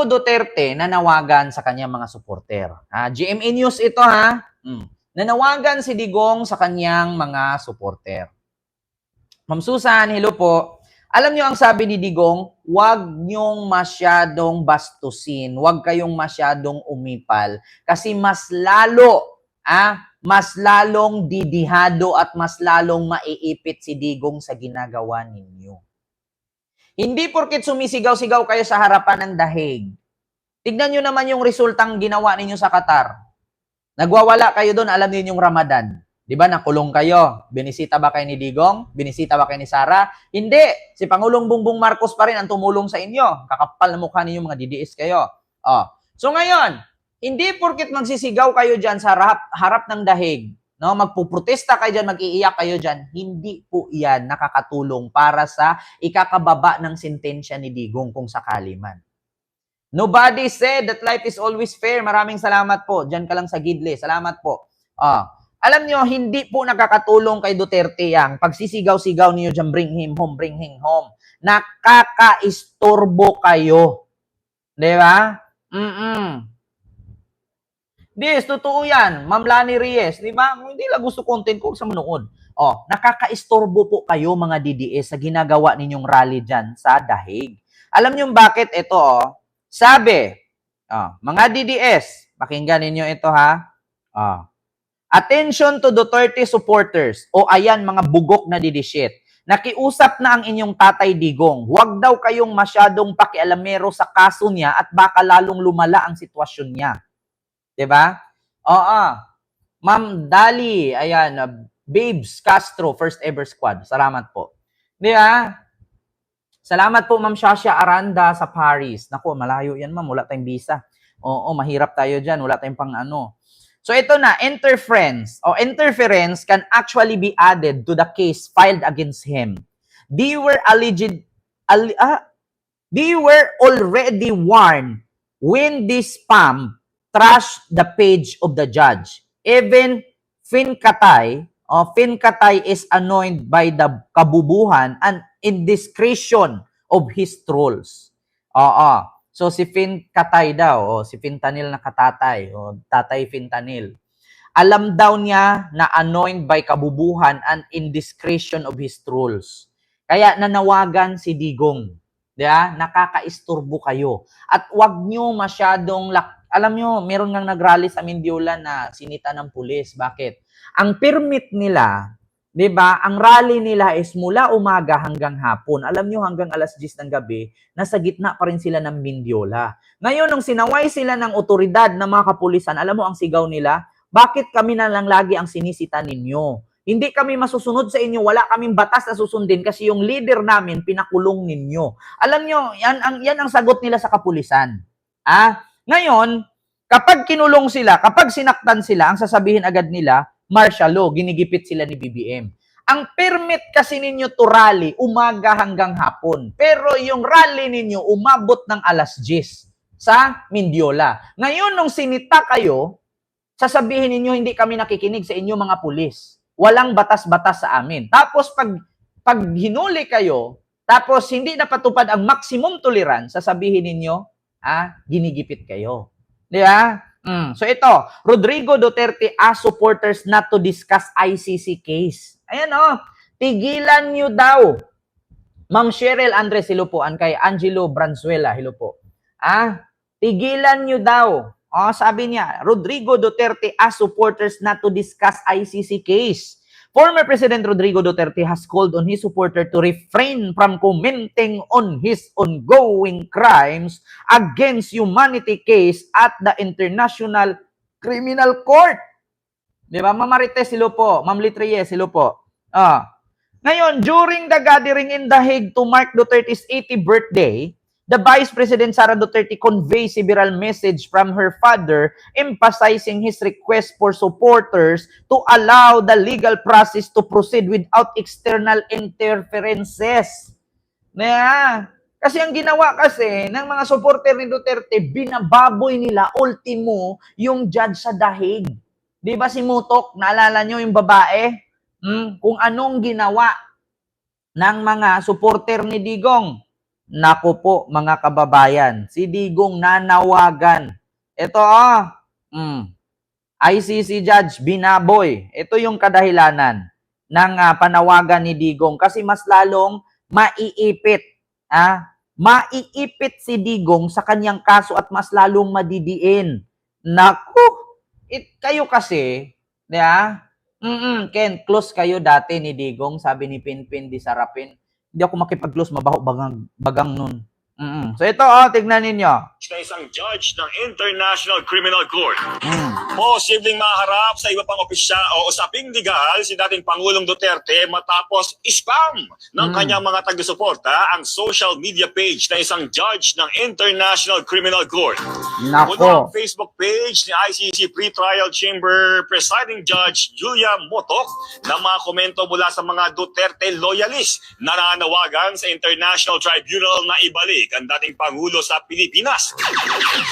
Duterte nanawagan sa kanyang mga suporter. GMA News ito ha. Nanawagan si Digong sa kanyang mga suporter. Ma'am Susan, hello po. Alam niyo ang sabi ni Digong, huwag niyong masyadong bastusin, huwag kayong masyadong umipal kasi mas lalong didihado at mas lalong maiipit si Digong sa ginagawa ninyo. Hindi porket sumisigaw-sigaw kayo sa harapan ng dahig. Tignan nyo naman yung resultang ginawa ninyo sa Qatar. Nagwawala kayo doon, alam niyo yung Ramadan. Di ba, nakulong kayo. Binisita ba kayo ni Digong? Binisita ba kayo ni Sara? Hindi. Si Pangulong Bongbong Marcos pa rin ang tumulong sa inyo. Kakapal na mukha ninyo mga DDS kayo. So ngayon, hindi porket magsisigaw kayo dyan sa harap ng dahig, no, magpuprotesta kayo dyan, mag-iiyak kayo dyan, hindi po yan nakakatulong para sa ikakababa ng sentensya ni Digong kung sakali man. Nobody said that life is always fair. Maraming salamat po. Diyan ka lang sa Gidle. Salamat po. Alam nyo, hindi po nakakatulong kay Duterte yang pagsisigaw-sigaw niyo dyan, bring him home, bring him home. Nakakaistorbo kayo. Di ba? Yes, totoo yan. Ma'am Lani Reyes, di ba? Kung hindi lang gusto content ko, sa manood. Nakakaistorbo po kayo mga DDS sa ginagawa ninyong rally dyan sa dahig. Alam niyo bakit ito, sabi, mga DDS, pakinggan ninyo ito ha. Attention to Duterte supporters. Ayan, mga bugok na didishit. Nakiusap na ang inyong tatay Digong. Huwag daw kayong masyadong pakialamero sa kaso niya at baka lalong lumala ang sitwasyon niya. Diba? Ma'am Dali, ayan, Babes Castro, first ever squad. Salamat po. Diba? Salamat po, Ma'am Shasha Aranda sa Paris. Naku, malayo yan, ma'am. Wala tayong visa. Mahirap tayo dyan. Wala tayong pang ano. So, ito na, interference can actually be added to the case filed against him. They were already warned when this spam trash the page of the judge. Even Finkatay is annoyed by the kabubuhan and indiscretion of his trolls. So si Finkatay daw, si Fintanil na katatay, tatay Fintanil. Alam daw niya na annoyed by kabubuhan and indiscretion of his trolls. Kaya nanawagan si Digong. Diba? Nakakaisturbo kayo. At wag nyo masyadong alam nyo, meron ngang nagrally sa Mindiola na sinita ng pulis. Bakit? Ang permit nila, di ba, ang rally nila is mula umaga hanggang hapon. Alam nyo, hanggang alas 10 ng gabi, nasa gitna pa rin sila ng Mindiola. Ngayon, nung sinaway sila ng otoridad ng mga kapulisan, alam mo ang sigaw nila, bakit kami na lang lagi ang sinisita ninyo? Hindi kami masusunod sa inyo, wala kaming batas na susundin kasi yung leader namin pinakulong ninyo. Alam nyo, yan ang sagot nila sa kapulisan. Ngayon, kapag kinulong sila, kapag sinaktan sila, ang sasabihin agad nila, martial law, ginigipit sila ni BBM. Ang permit kasi ninyo to rally, umaga hanggang hapon. Pero yung rally ninyo, umabot ng alas 10 sa Mindiola. Ngayon, nung sinita kayo, sasabihin ninyo, hindi kami nakikinig sa inyo mga pulis. Walang batas-batas sa amin. Tapos, pag hinuli kayo, tapos hindi napatupad ang maximum tolerance, sasabihin ninyo, ginigipit kayo. Di ba? So ito, Rodrigo Duterte asks supporters not to discuss ICC case. Ayan tigilan nyo daw. Ma'am Cheryl Andres, hello po. Kay Angelo Branzuela, hello po. Tigilan nyo daw. Sabi niya, Rodrigo Duterte asks supporters not to discuss ICC case. Former President Rodrigo Duterte has called on his supporter to refrain from commenting on his ongoing crimes against humanity case at the International Criminal Court. Di ba? Ma'am Marites, hello po. Ma'am Litriez, hello po. Ngayon, during the gathering in The Hague to mark Duterte's 80th birthday, the Vice President Sara Duterte conveys several message from her father emphasizing his request for supporters to allow the legal process to proceed without external interferences. Kasi ang ginawa kasi ng mga supporter ni Duterte, binababoy nila ultimo yung judge sa dahig. Di ba si Mutok, naalala nyo yung babae? Kung anong ginawa ng mga supporter ni Digong. Naku po, mga kababayan, si Digong nanawagan. Ito ICC Judge Binaboy. Ito yung kadahilanan ng panawagan ni Digong kasi mas lalong maiipit. Maiipit si Digong sa kanyang kaso at mas lalong madidiin. Naku, kayo kasi, Ken, close kayo dati ni Digong, sabi ni Pinpin di Sarapin. Hindi ako makipag-close, mabaho bagang nun. So ito, tignan ninyo. Na isang judge ng International Criminal Court. Posibleng maharap sa iba pang opisyal o usaping legal si dating Pangulong Duterte matapos spam ng kanyang mga taga-suporta ang social media page na isang judge ng International Criminal Court. Mula ang Facebook page ni ICC Pre-Trial Chamber Presiding Judge Julia Motok na mga komento mula sa mga Duterte loyalist na nananawagan sa International Tribunal na ibalik ang dating Pangulo sa Pilipinas.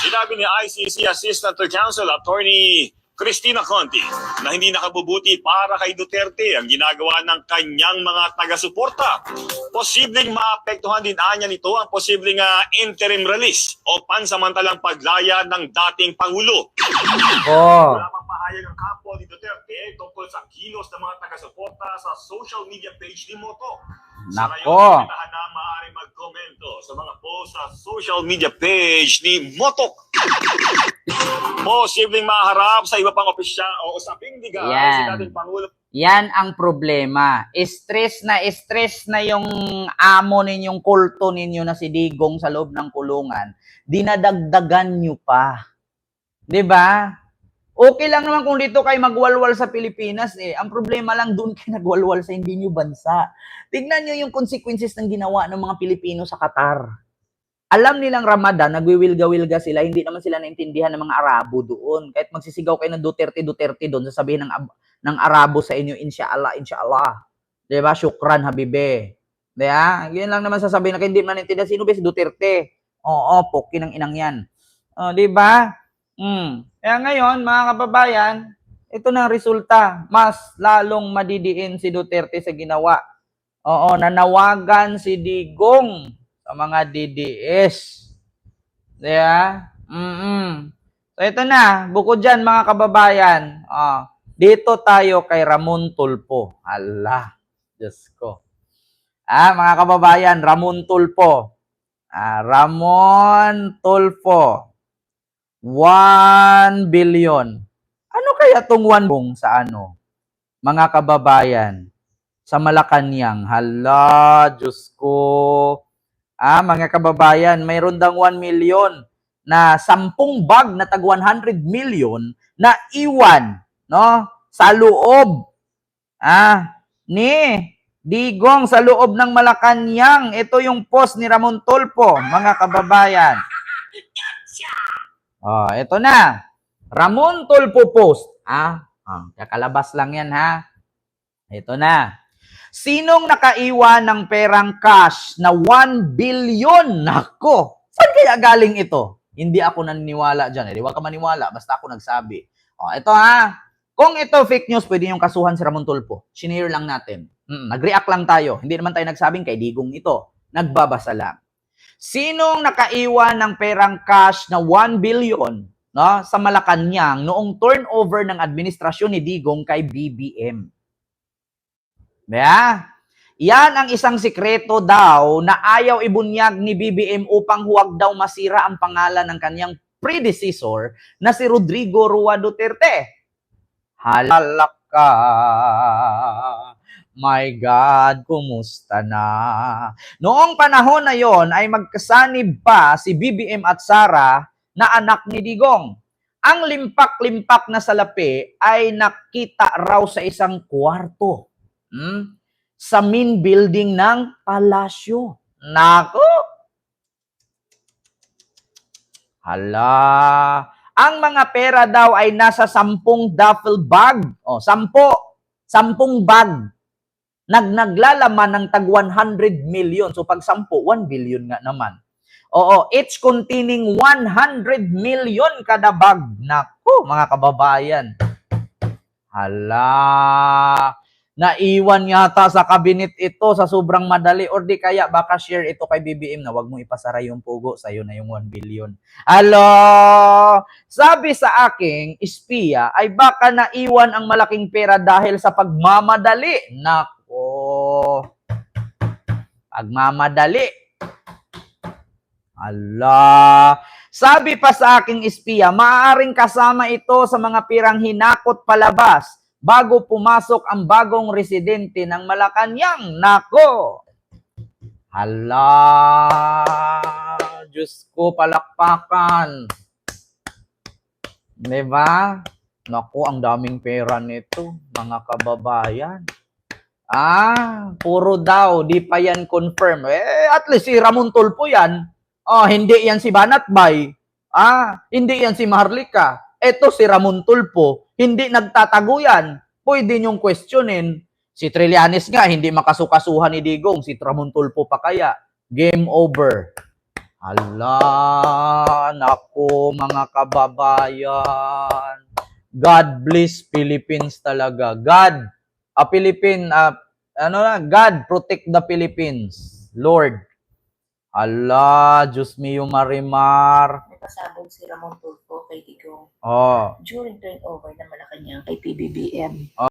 Sinabi ni ICC Assistant to Counsel Attorney Cristina Conti na hindi nakabubuti para kay Duterte ang ginagawa ng kanyang mga taga-suporta. Posibleng maapektuhan din anya nito ang posibleng interim release o pansamantalang paglaya ng dating Pangulo. Wala pang pahayag ang kapwa ni Duterte tungkol sa kilos ng mga taga-suporta sa social media page ni Moto. Sa ngayon, pinahan na maaari mag-komento sa mga post sa social media page ni Motok. Posibleng maharap sa iba pang opisyal o usaping legal si dating Pangulo. Yan ang problema. Stress na yung amo ninyong kulto ninyo na si Digong sa loob ng kulungan. Dinadagdagan nyo pa. 'Di ba? Okay lang naman kung dito kayo magwalwal sa Pilipinas Ang problema lang doon kayo nagwalwal sa hindi nyo bansa. Tignan nyo yung consequences ng ginawa ng mga Pilipino sa Qatar. Alam nilang Ramadan, nagwiwilga-wilga sila, hindi naman sila naintindihan ng mga Arabo doon. Kahit magsisigaw kayo ng Duterte doon, sasabihin ng Arabo sa inyo, inshallah, inshallah. Diba? Shukran, habibe. Diba? Yun lang naman sasabihin na hindi man naintindihan. Sino ba si Duterte? Oo, poki ng inang yan. Diba? Kaya ngayon, mga kababayan, ito na ang resulta. Mas lalong madidiin si Duterte sa ginawa. Nanawagan si Digong sa mga DDS. Diba? So ito na, bukod dyan mga kababayan, dito tayo kay Ramon Tulfo. Allah, Diyos ko. Mga kababayan, Ramon Tulfo. Ramon Tulfo. 1 billion. Ano kaya tong 1 billion sa ano? Mga kababayan, sa Malacanang. Hala, Diyos ko. Mga kababayan, mayroon dang 1 million na 10 bag na tag 100 million na iwan, no? Sa loob. Ni Digong sa loob ng Malacanang. Ito yung post ni Ramon Tulfo, mga kababayan. Ito na. Ramon Tulfo post. Kakalabas lang yan, ha? Ito na. Sinong nakaiwan ng perang cash na 1 billion? Nako, saan kaya galing ito? Hindi ako naniniwala dyan. Huwag ka maniwala, basta ako nagsabi. Ito ha. Kung ito fake news, pwede yung kasuhan si Ramon Tulfo. Shinare lang natin. Nag-react lang tayo. Hindi naman tayo nagsabing kay Digong ito. Nagbabasa lang. Sinong nakaiwan ng perang cash na 1 billion sa Malacanang noong turnover ng administrasyon ni Digong kay BBM? Yan ang isang sikreto daw na ayaw ibunyag ni BBM upang huwag daw masira ang pangalan ng kanyang predecessor na si Rodrigo Roa Duterte. Halaka. My God, kumusta na? Noong panahon na yon ay magkasanib pa si BBM at Sara na anak ni Digong. Ang limpak-limpak na salapi ay nakita raw sa isang kwarto. Sa main building ng palasyo. Nako! Hala! Ang mga pera daw ay nasa 10 duffel bag. 10 bag. Naglalaman ng tag 100 million. So pag 10, 1 billion nga naman. Each containing 100 million kada bag. Nako, mga kababayan. Hala! naiwan yata sa cabinet ito sa sobrang madali or di kaya baka share ito kay BBM na wag mo ipasara yung pugo, sa'yo na yung 1 billion. Alo! Sabi sa aking espiya ay baka naiwan ang malaking pera dahil sa pagmamadali. Nako! Pagmamadali. Ala! Sabi pa sa aking espiya, maaaring kasama ito sa mga pirang hinakot palabas bago pumasok ang bagong residente ng Malacanang. Nako! Hala! Diyos ko, palakpakan. Diba? Naku, ang daming pera nito, mga kababayan. Puro daw, di pa yan confirm. At least si Ramon Tulfo yan. Hindi yan si Banatbay. Hindi yan si Maharlika. Ito si Ramon Tulfo, hindi nagtatago yan. Pwede niyong questionin. Si Trillanes nga, hindi makasukasuhan ni Digong. Si Ramon Tulfo pa kaya. Game over. Hala, naku mga kababayan. God bless Philippines talaga. God, God protect the Philippines. Lord. Hala, Diyos mio Marimar. May pasabog si Ramon Tulfo kay Digong Oh. during turnover ng Malacanang kay PBBM.